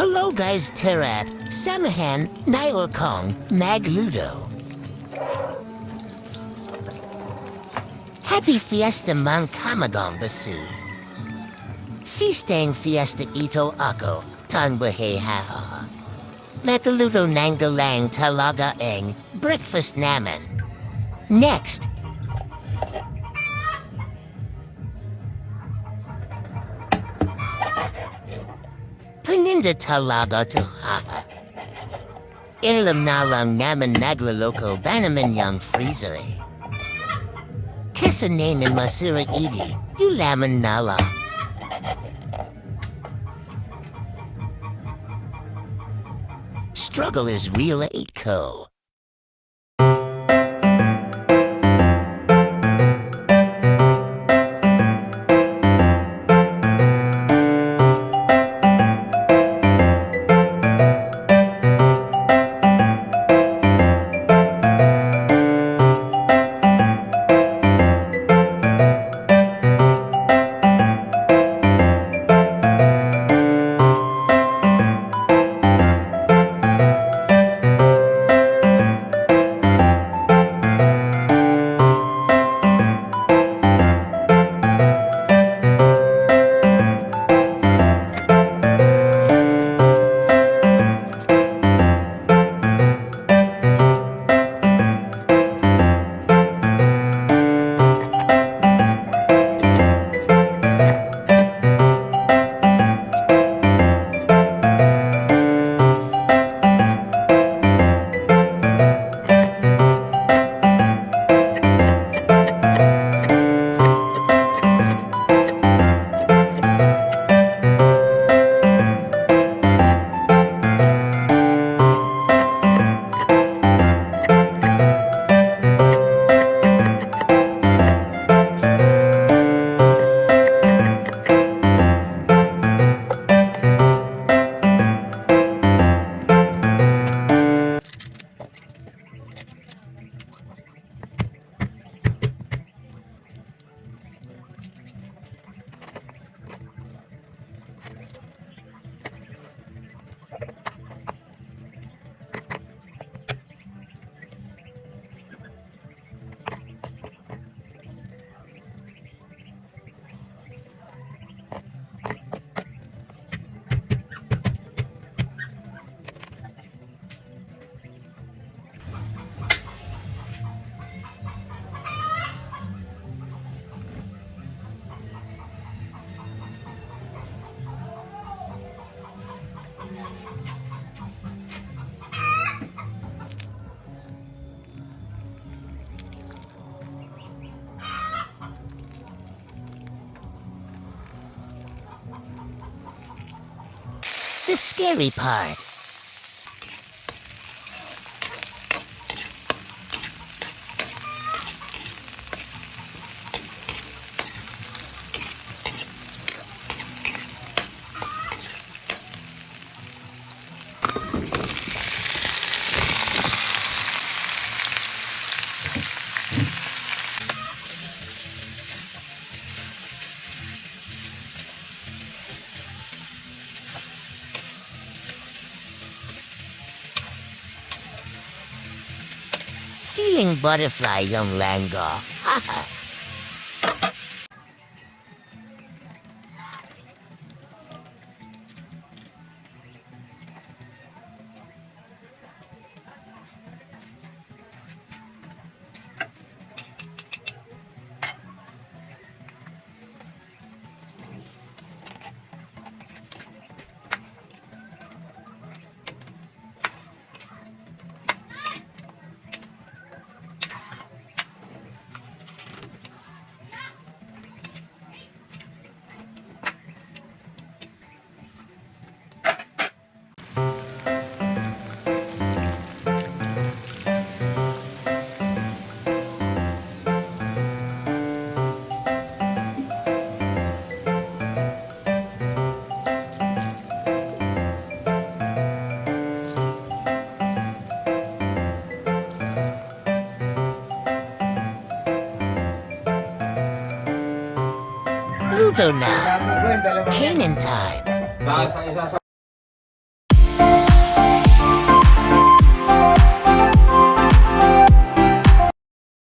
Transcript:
Hello guys, Terat, Samahan, Nailkong, Nagluto. Happy Fiesta Mang Kamagong Basu. Feastang Fiesta Ito Ako, Tangbahe Haha. Makaluto Nangalang Talaga Eng, Breakfast Naman. Next. Paninda Talaga to Haha. Ilam nalang naman naglaloko banaman yang freezer. Kesa naman masira idi, ulaman nala. Struggle is real eco. The scary part. Feeling butterfly, young Lango. Haha. Luto now. Canaan time. Baka sa isa sa